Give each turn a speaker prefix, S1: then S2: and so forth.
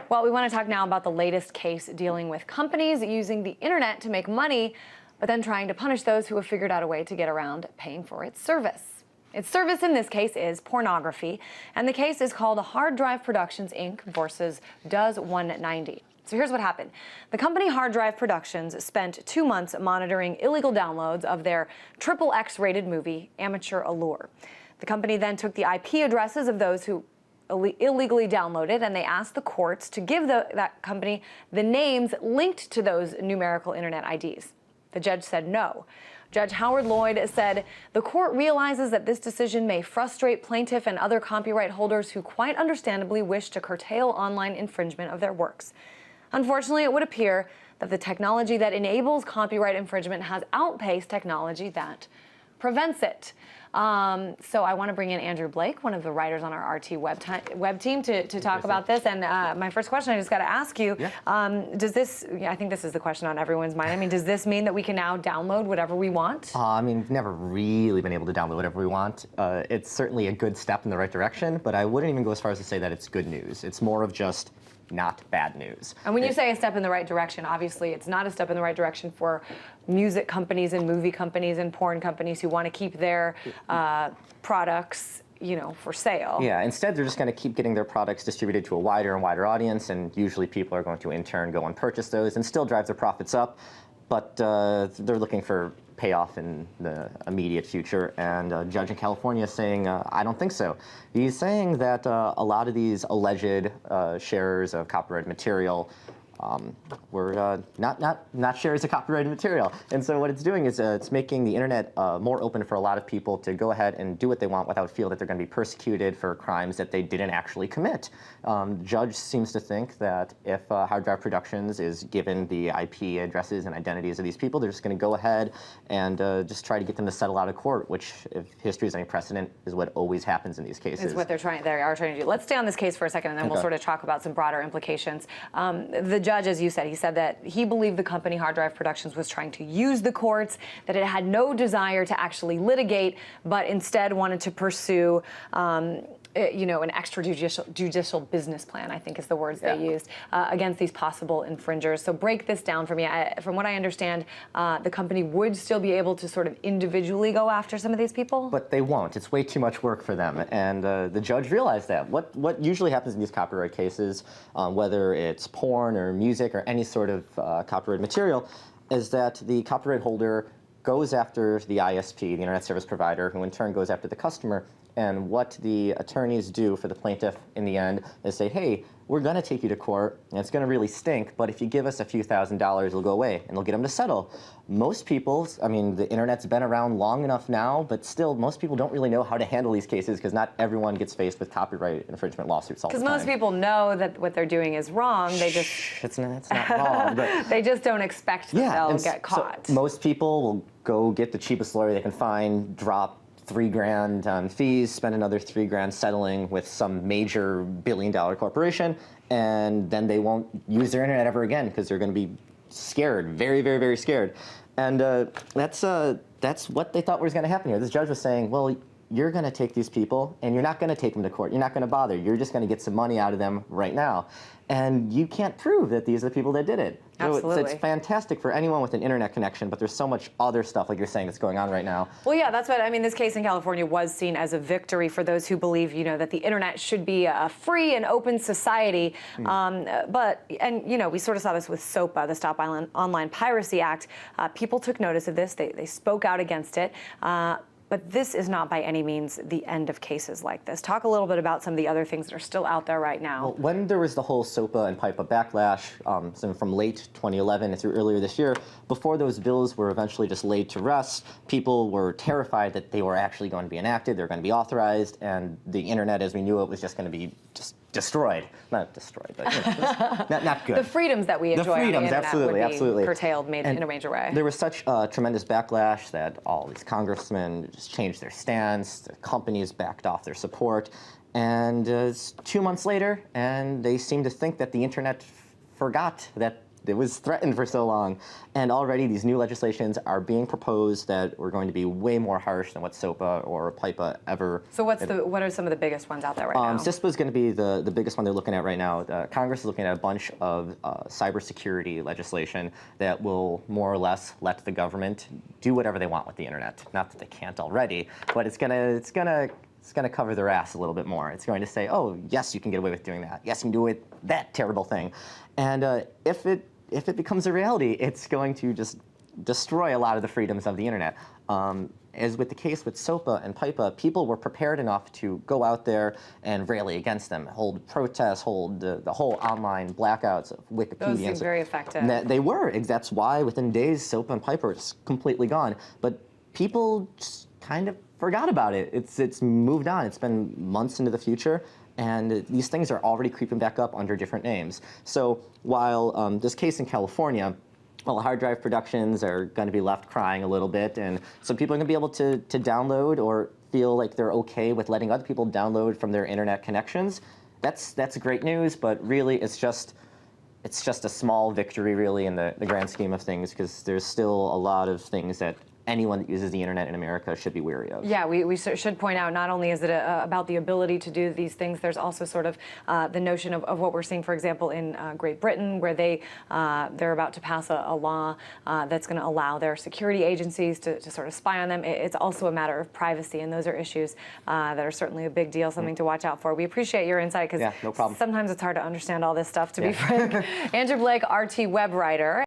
S1: Well, we want to talk now about the latest case dealing with companies using the internet to make money, but then trying to punish those who have figured out a way to get around paying for its service. Its service in this case is pornography, and the case is called Hard Drive Productions, Inc. versus Does 190. So here's what happened. The company Hard Drive Productions spent 2 months monitoring illegal downloads of their XXX rated movie, Amateur Allure. The company then took the IP addresses of those who illegally downloaded, and they asked the courts to give that company the names linked to those numerical internet IDs. The judge said no. Judge Howard Lloyd said the court realizes that this decision may frustrate plaintiff and other copyright holders who quite understandably wish to curtail online infringement of their works. Unfortunately, it would appear that the technology that enables copyright infringement has outpaced technology that prevents it. So I want to bring in Andrew Blake, one of the writers on our RT web team, to talk about this. And my first question, I just got to ask you, does this, I think this is the question on everyone's mind. I mean, does this mean that we can now download whatever we want?
S2: I mean, we've never really been able to download whatever we want. It's certainly a good step in the right direction, but I wouldn't even go as far as to say that it's good news. It's more of just not bad news.
S1: And when you say a step in the right direction, obviously it's not a step in the right direction for music companies and movie companies and porn companies who want to keep their products, you know, for sale.
S2: Yeah, instead they're just going to keep getting their products distributed to a wider and wider audience, and usually people are going to in turn go and purchase those and still drive their profits up, but they're looking for payoff in the immediate future, and a judge in California is saying, I don't think so. He's saying that a lot of these alleged sharers of copyrighted material were not shares of copyrighted material. And so what it's doing is it's making the internet more open for a lot of people to go ahead and do what they want without feel that they're going to be persecuted for crimes that they didn't actually commit. The judge seems to think that if Hard Drive Productions is given the IP addresses and identities of these people, they're just going to go ahead and just try to get them to settle out of court, which, if history is any precedent, is what always happens in these cases.
S1: Is what they are trying to do. Let's stay on this case for a second, and then we'll sort of talk about some broader implications. The judge, as you said, he said that he believed the company Hard Drive Productions was trying to use the courts, that it had no desire to actually litigate, but instead wanted to pursue you know, an extrajudicial business plan, I think is the words they used, against these possible infringers. So break this down for me. From what I understand, the company would still be able to sort of individually go after some of these people?
S2: But they won't. It's way too much work for them. And the judge realized that. What usually happens in these copyright cases, whether it's porn or music or any sort of copyright material, is that the copyright holder goes after the ISP, the Internet Service Provider, who in turn goes after the customer. And what the attorneys do for the plaintiff in the end is say, hey, we're going to take you to court, and it's going to really stink, but if you give us a few $1,000s, it'll go away, and they'll get them to settle. Most people, I mean, the internet's been around long enough now, but still, most people don't really know how to handle these cases because not everyone gets faced with copyright infringement lawsuits all the time.
S1: Because most people know that what they're doing is wrong. They just...
S2: It's not wrong. But
S1: they just don't expect that they'll get caught.
S2: So most people will go get the cheapest lawyer they can find, drop $3,000 on fees, spend another $3,000 settling with some major billion-dollar corporation, and then they won't use their internet ever again because they're going to be scared, very, very, very scared. And that's what they thought was going to happen here. This judge was saying, well, you're going to take these people, and you're not going to take them to court. You're not going to bother. You're just going to get some money out of them right now. And you can't prove that these are the people that did it.
S1: Absolutely.
S2: So it's fantastic for anyone with an internet connection, but there's so much other stuff, like you're saying, that's going on right now.
S1: Well, yeah, that's what, I mean, this case in California was seen as a victory for those who believe, you know, that the internet should be a free and open society. And, you know, we sort of saw this with SOPA, the Stop Online Piracy Act. People took notice of this. They spoke out against it. But this is not by any means the end of cases like this. Talk a little bit about some of the other things that are still out there right now.
S2: Well, when there was the whole SOPA and PIPA backlash, from late 2011 through earlier this year, before those bills were eventually just laid to rest, people were terrified that they were actually going to be enacted, they were going to be authorized, and the internet as we knew it was just going to be just destroyed. Not destroyed, but you know, not good.
S1: The freedoms that we enjoy on the internet
S2: absolutely.
S1: Curtailed, made in a major way.
S2: There was such tremendous backlash that all these congressmen just changed their stance, the companies backed off their support, and it's 2 months later, and they seem to think that the internet forgot that it was threatened for so long. And already these new legislations are being proposed that are going to be way more harsh than what SOPA or PIPA ever.
S1: So what are some of the biggest ones out there right now?
S2: CISPA is going to be the biggest one they're looking at right now. Congress is looking at a bunch of cybersecurity legislation that will more or less let the government do whatever they want with the internet. Not that they can't already, but it's gonna cover their ass a little bit more. It's going to say, oh, yes, you can get away with doing that. Yes, you can do it, that terrible thing. And if it becomes a reality, it's going to just destroy a lot of the freedoms of the internet. As with the case with SOPA and PIPA, people were prepared enough to go out there and rally against them, hold protests, hold the whole online blackouts of Wikipedia.
S1: Those seem very effective.
S2: They were. That's why within days, SOPA and PIPA are just completely gone. But people just kind of forgot about it. It's moved on. It's been months into the future, and these things are already creeping back up under different names. So while this case in California, well, hard drive productions are going to be left crying a little bit, and some people are going to be able to download or feel like they're okay with letting other people download from their internet connections. That's great news, but really it's just a small victory really in the grand scheme of things, because there's still a lot of things that anyone that uses the internet in America should be wary of.
S1: Yeah, we should point out, not only is it about the ability to do these things, there's also sort of the notion of what we're seeing, for example, in Great Britain, where they're about to pass a law that's going to allow their security agencies to sort of spy on them. It's also a matter of privacy, and those are issues that are certainly a big deal, something to watch out for. We appreciate your insight, because
S2: no problem.
S1: Sometimes it's hard to understand all this stuff, to be frank. Andrew Blake, RT web writer.